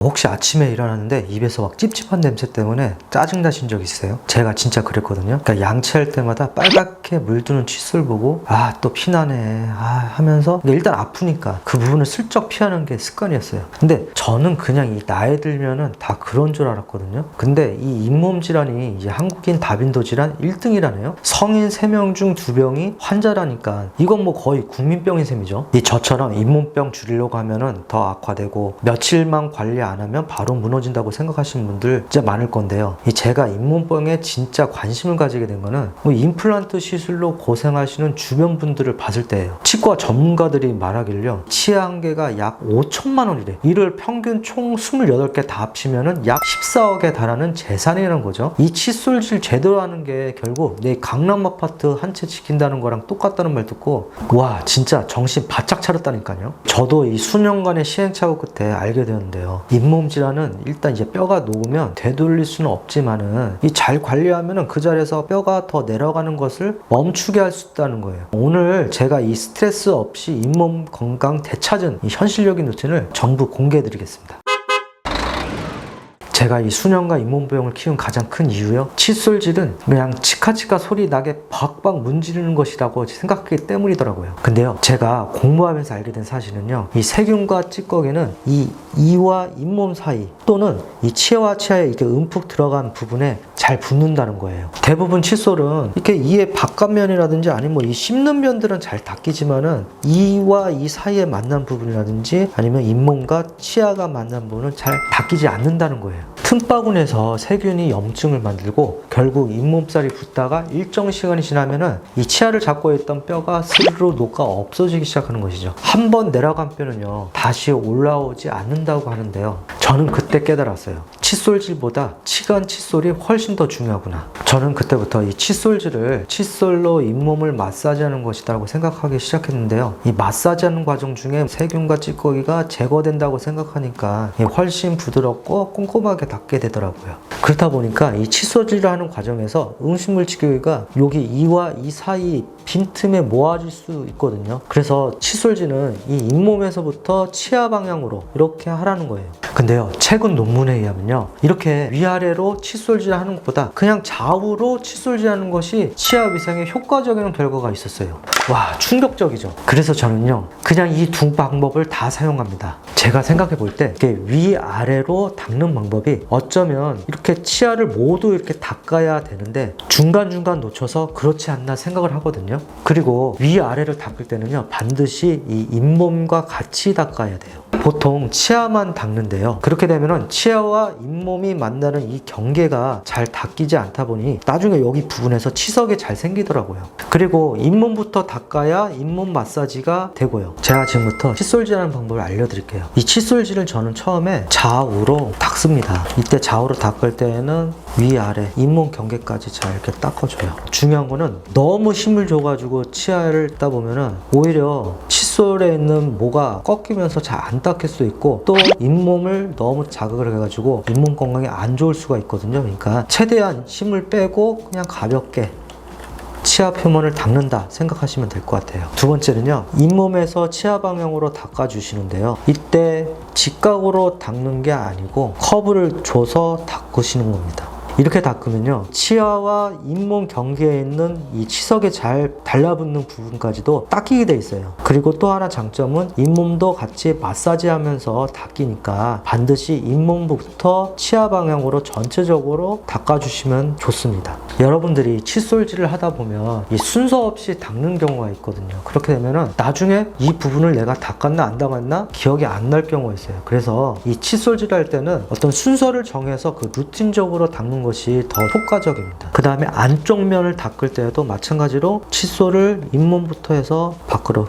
혹시 아침에 일어났는데 입에서 막 찝찝한 냄새 때문에 짜증나신 적 있어요? 제가 진짜 그랬거든요. 그러니까 양치할 때마다 빨갛게 물드는 칫솔 보고 또 피나네 하면서 일단 아프니까 그 부분을 슬쩍 피하는 게 습관이었어요. 근데 저는 그냥 이 나이 들면은 다 그런 줄 알았거든요. 근데 이 잇몸 질환이 이제 한국인 다빈도 질환 1등이라네요. 성인 3명 중 2명이 환자라니까 이건 뭐 거의 국민병인 셈이죠. 저처럼 잇몸병 줄이려고 하면은 더 악화되고 며칠만 관리 안 하면 바로 무너진다고 생각하시는 분들 진짜 많을 건데요. 제가 잇몸병에 진짜 관심을 가지게 된 거는 임플란트 시술로 고생하시는 주변 분들을 봤을 때예요. 치과 전문가들이 말하길요, 치아 한 개가 약 5천만 원이래. 이를 평균 총 28개 다 합치면은 약 14억에 달하는 재산이라는 거죠. 이 칫솔질 제대로 하는 게 결국 내 강남 아파트 한 채 지킨다는 거랑 똑같다는 말 듣고 와 진짜 정신 바짝 차렸다니까요. 저도 이 수년간의 시행착오 끝에 알게 되었는데요. 잇몸 질환은 일단 이제 뼈가 녹으면 되돌릴 수는 없지만은 잘 관리하면은 그 자리에서 뼈가 더 내려가는 것을 멈추게 할 수 있다는 거예요. 오늘 제가 이 스트레스 없이 잇몸 건강 되찾은 이 현실적인 루틴을 전부 공개해 드리겠습니다. 제가 이 수년간 잇몸병을 키운 가장 큰 이유요, 칫솔질은 그냥 치카치카 소리 나게 박박 문지르는 것이라고 생각하기 때문이더라고요. 근데요, 제가 공부하면서 알게 된 사실은요, 이 세균과 찌꺼기는 이 이와 잇몸 사이 또는 이 치아와 치아에 이렇게 움푹 들어간 부분에 잘 붙는다는 거예요. 대부분 칫솔은 이렇게 이의 바깥면이라든지 아니면 이 씹는 면들은 잘 닦이지만은 이와 이 사이에 만난 부분이라든지 아니면 잇몸과 치아가 만난 부분은 잘 닦이지 않는다는 거예요. 틈바구니에서 세균이 염증을 만들고 결국 잇몸살이 붙다가 일정 시간이 지나면은 이 치아를 잡고 있던 뼈가 스르르 녹아 없어지기 시작하는 것이죠. 한번 내려간 뼈는요 다시 올라오지 않는다고 하는데요, 저는 그때 깨달았어요. 칫솔질보다 치간 칫솔이 훨씬 더 중요하구나. 저는 그때부터 이 칫솔로 잇몸을 마사지하는 것이라고 생각하기 시작했는데요, 이 마사지하는 과정 중에 세균과 찌꺼기가 제거된다고 생각하니까 훨씬 부드럽고 꼼꼼하게 닦게 되더라고요. 그렇다 보니까 이 칫솔질을 하는 과정에서 음식물 찌꺼기가 여기 이와 이 사이 빈틈에 모아질 수 있거든요. 그래서 칫솔질은 이 잇몸에서부터 치아 방향으로 이렇게 하라는 거예요. 근데요, 최근 논문에 의하면요, 이렇게 위아래로 칫솔질 하는 것보다 그냥 좌우로 칫솔질 하는 것이 치아 위생에 효과적인 결과가 있었어요. 와, 충격적이죠. 그래서 저는요, 그냥 이 두 방법을 다 사용합니다. 제가 생각해 볼 때 위아래로 닦는 방법이 어쩌면 이렇게 치아를 모두 이렇게 닦아야 되는데 중간중간 놓쳐서 그렇지 않나 생각을 하거든요. 그리고 위아래를 닦을 때는요, 반드시 이 잇몸과 같이 닦아야 돼요. 보통 치아만 닦는데요, 그렇게 되면은 치아와 잇몸이 만나는 이 경계가 잘 닦이지 않다 보니 나중에 여기 부분에서 치석이 잘 생기더라고요. 그리고 잇몸부터 닦아야 잇몸 마사지가 되고요. 제가 지금부터 칫솔질하는 방법을 알려드릴게요. 이 칫솔질을 저는 처음에 좌우로 닦습니다. 이때 좌우로 닦을 때는 위아래 잇몸 경계까지 잘 이렇게 닦아줘요. 중요한 거는 너무 힘을 줘가지고 치아를 닦다 보면은 오히려 칫솔에 있는 모가 꺾이면서 잘 안 닦일 수 있고, 또 잇몸을 너무 자극을 해가지고 잇몸 건강에 안 좋을 수가 있거든요. 그러니까 최대한 힘을 빼고 그냥 가볍게 치아 표면을 닦는다 생각하시면 될 것 같아요. 두 번째는요, 잇몸에서 치아 방향으로 닦아주시는데요, 이때 직각으로 닦는 게 아니고 커브를 줘서 닦으시는 겁니다. 이렇게 닦으면요, 치아와 잇몸 경계에 있는 이 치석에 잘 달라붙는 부분까지도 닦이게 돼 있어요. 그리고 또 하나 장점은 잇몸도 같이 마사지하면서 닦이니까 반드시 잇몸부터 치아 방향으로 전체적으로 닦아주시면 좋습니다. 여러분들이 칫솔질을 하다 보면 이 순서 없이 닦는 경우가 있거든요. 그렇게 되면은 나중에 이 부분을 내가 닦았나 안 닦았나 기억이 안 날 경우가 있어요. 그래서 이 칫솔질 할 때는 어떤 순서를 정해서 그 루틴적으로 닦는 것이 더 효과적입니다. 그 다음에 안쪽 면을 닦을 때에도 마찬가지로 칫솔을 잇몸부터 해서 밖으로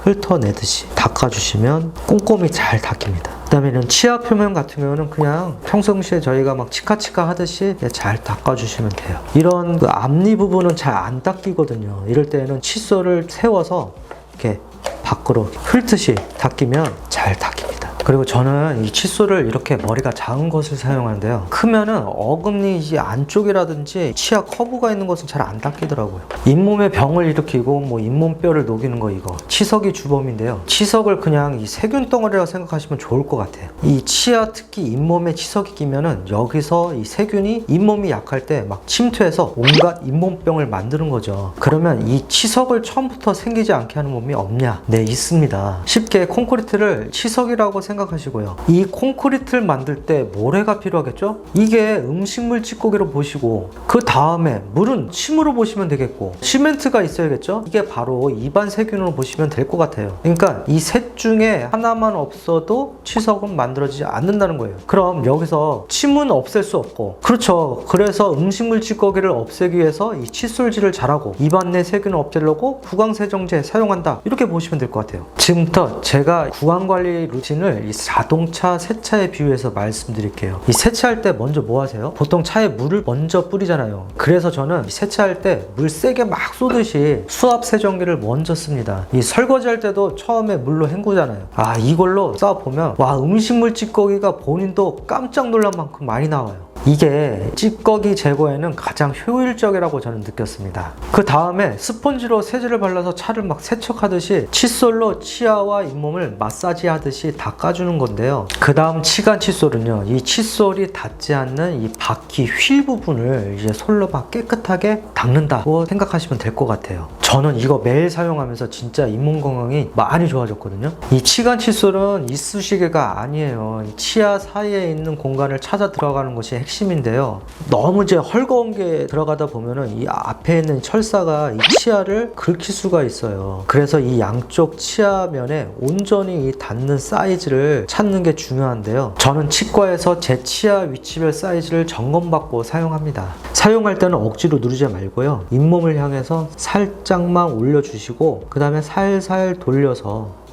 훑어내듯이 닦아주시면 꼼꼼히 잘 닦입니다. 그 다음에는 치아 표면 같은 경우는 그냥 평상시에 저희가 막 치카치카 하듯이 잘 닦아주시면 돼요. 이런 그 앞니 부분은 잘 안 닦이거든요. 이럴 때는 칫솔을 세워서 이렇게 밖으로 훑듯이 닦이면 잘 닦입니다. 그리고 저는 이 칫솔을 이렇게 머리가 작은 것을 사용하는데요. 크면은 어금니 이 안쪽이라든지 치아 커브가 있는 것은 잘 안 닦이더라고요. 잇몸에 병을 일으키고 뭐 잇몸뼈를 녹이는 거 이거 치석이 주범인데요. 치석을 그냥 이 세균 덩어리라고 생각하시면 좋을 것 같아요. 이 치아 특히 잇몸에 치석이 끼면은 여기서 이 세균이 잇몸이 약할 때 막 침투해서 온갖 잇몸병을 만드는 거죠. 그러면 이 치석을 처음부터 생기지 않게 하는 몸이 없냐? 네, 있습니다. 쉽게 콘크리트를 치석이라고 생각하시고요. 이 콘크리트를 만들 때 모래가 필요하겠죠? 이게 음식물 찌꺼기로 보시고 그 다음에 물은 침으로 보시면 되겠고 시멘트가 있어야겠죠? 이게 바로 입안 세균으로 보시면 될 것 같아요. 그러니까 이 셋 중에 하나만 없어도 치석은 만들어지지 않는다는 거예요. 그럼 여기서 침은 없앨 수 없고 그렇죠. 그래서 음식물 찌꺼기를 없애기 위해서 이 칫솔질을 잘하고 입안 내 세균을 없애려고 구강세정제 사용한다. 이렇게 보시면 될 것 같아요. 지금부터 제가 구강관리 루틴을 이 자동차 세차에 비유해서 말씀드릴게요. 이 세차할 때 먼저 뭐 하세요? 보통 차에 물을 먼저 뿌리잖아요. 그래서 저는 세차할 때 물 세게 막 쏘듯이 수압 세정기를 먼저 씁니다. 이 설거지 할 때도 처음에 물로 헹구잖아요. 이걸로 쌓아보면 와, 음식물 찌꺼기가 본인도 깜짝 놀랄 만큼 많이 나와요. 이게 찌꺼기 제거에는 가장 효율적이라고 저는 느꼈습니다. 그 다음에 스펀지로 세제를 발라서 차를 막 세척하듯이 칫솔로 치아와 잇몸을 마사지 하듯이 닦아주는 건데요. 그 다음 치간 칫솔은요, 이 칫솔이 닿지 않는 이 바퀴 휠 부분을 이제 솔로 막 깨끗하게 닦는다고 생각하시면 될 것 같아요. 저는 이거 매일 사용하면서 진짜 잇몸 건강이 많이 좋아졌거든요. 이 치간 칫솔은 이쑤시개가 아니에요. 이 치아 사이에 있는 공간을 찾아 들어가는 것이 핵심인데요. 너무 이제 헐거운 게 들어가다 보면은 이 앞에 있는 철사가 이 치아를 긁힐 수가 있어요. 그래서 이 양쪽 치아면에 온전히 이 닿는 사이즈를 찾는 게 중요한데요. 저는 치과에서 제 치아 위치별 사이즈를 점검받고 사용합니다. 사용할 때는 억지로 누르지 말고요. 잇몸을 향해서 살짝만 올려주시고 그 다음에 살살 돌려서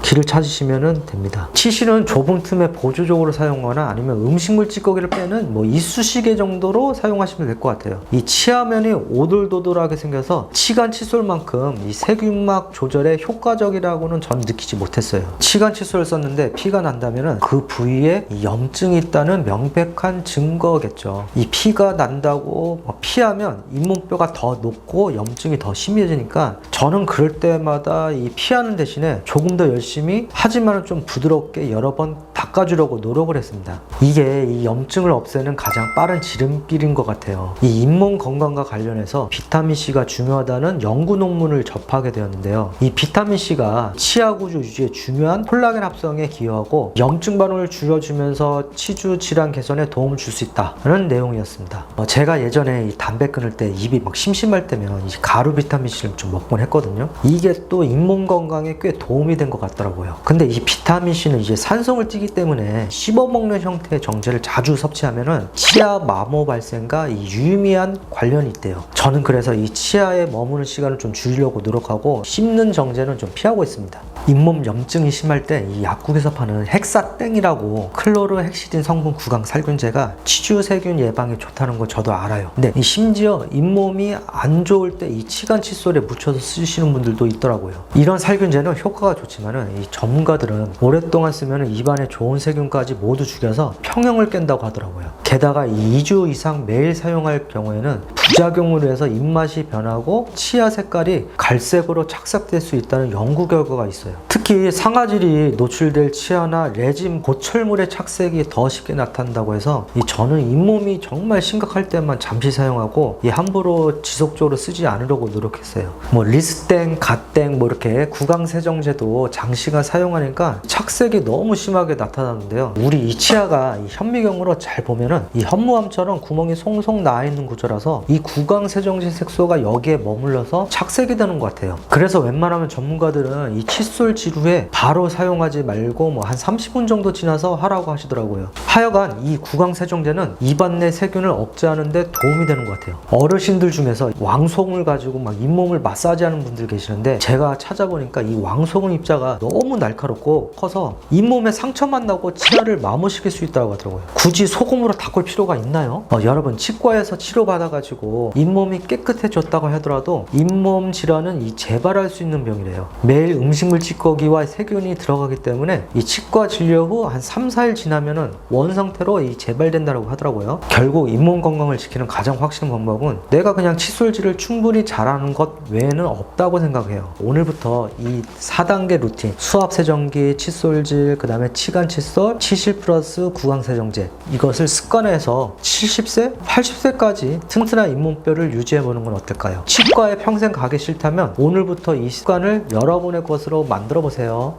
길을 찾으시면 됩니다. 치실은 좁은 틈에 보조적으로 사용하거나 아니면 음식물 찌꺼기를 빼는 뭐 이쑤시개 정도로 사용하시면 될 것 같아요. 이 치아면이 오돌도돌하게 생겨서 치간 칫솔만큼 이 세균막 조절에 효과적이라고는 전 느끼지 못했어요. 치간 칫솔을 썼는데 피가 난다면 그 부위에 염증이 있다는 명백한 증거겠죠. 이 피가 난다고 피하면 잇몸뼈가 더 녹고 염증이 더 심해지니까 저는 그럴 때마다 이 피하는 대신에 조금 더 열심히 하지만 좀 부드럽게 여러 번 닦아주려고 노력을 했습니다. 이게 이 염증을 없애는 가장 빠른 지름길인 것 같아요. 이 잇몸 건강과 관련해서 비타민C가 중요하다는 연구 논문을 접하게 되었는데요. 이 비타민C가 치아 구조 유지에 중요한 콜라겐 합성에 기여하고 염증 반응을 줄여주면서 치주 질환 개선에 도움을 줄 수 있다는 내용이었습니다. 제가 예전에 이 담배 끊을 때 입이 막 심심할 때면 이 가루 비타민C를 좀 먹곤 했거든요. 이게 또 잇몸 건강에 꽤 도움이 된 것 같더라고요. 근데 이 비타민C는 이제 산성을 띠기 때문에 씹어먹는 형태의 정제를 자주 섭취하면은 치아 마모 발생과 이 유의미한 관련이 있대요. 저는 그래서 이 치아에 머무는 시간을 좀 줄이려고 노력하고 씹는 정제는 좀 피하고 있습니다. 잇몸 염증이 심할 때 이 약국에서 파는 헥사땡이라고 클로르헥시딘 성분 구강 살균제가 치주 세균 예방에 좋다는 거 저도 알아요. 근데 이 심지어 잇몸이 안 좋을 때 이 치간 칫솔에 묻혀서 쓰시는 분들도 있더라고요. 이런 살균제는 효과가 좋지만은 이 전문가들은 오랫동안 쓰면 입안에 좋은 세균까지 모두 죽여서 평형을 깬다고 하더라고요. 게다가 2주 이상 매일 사용할 경우에는 부작용으로 해서 입맛이 변하고 치아 색깔이 갈색으로 착색될 수 있다는 연구 결과가 있어요. 특히 상아질이 노출될 치아나 레진, 고철물의 착색이 더 쉽게 나타난다고 해서 저는 잇몸이 정말 심각할 때만 잠시 사용하고 함부로 지속적으로 쓰지 않으려고 노력했어요. 뭐 리스땡, 갓땡 뭐 이렇게 구강세정제도 장시간 사용하니까 착색이 너무 심하게 나타나는데요. 우리 이 치아가 이 현미경으로 잘 보면은 이 현무암처럼 구멍이 송송 나 있는 구조라서 이 구강세정제 색소가 여기에 머물러서 착색이 되는 것 같아요. 그래서 웬만하면 전문가들은 이 칫솔 지루에 바로 사용하지 말고 뭐 한 30분 정도 지나서 하라고 하시더라고요. 하여간 이 구강세정제는 입안 내 세균을 억제하는 데 도움이 되는 것 같아요. 어르신들 중에서 왕송을 가지고 막 잇몸을 마사지하는 분들 계시는데 제가 찾아보니까 이 왕송은 입자가 너무 날카롭고 커서 잇몸에 상처만 나고 치아를 마모시킬 수 있다고 하더라고요. 굳이 소금으로 다 바꿀 필요가 있나요? 여러분, 치과에서 치료받아가지고 잇몸이 깨끗해졌다고 하더라도 잇몸 질환은 이 재발할 수 있는 병이래요. 매일 음식물 찌꺼기와 세균이 들어가기 때문에 이 치과 진료 후 한 3, 4일 지나면은 원상태로 이 재발된다고 하더라고요. 결국 잇몸 건강을 지키는 가장 확실한 방법은 내가 그냥 칫솔질을 충분히 잘하는 것 외에는 없다고 생각해요. 오늘부터 이 4단계 루틴, 수압 세정기, 칫솔질, 그 다음에 치간 칫솔, 치실 플러스 구강 세정제, 이것을 습관해서 70세, 80세까지 튼튼한 잇몸뼈를 유지해보는 건 어떨까요? 치과에 평생 가기 싫다면 오늘부터 이 습관을 여러분의 것으로 만들어 보세요.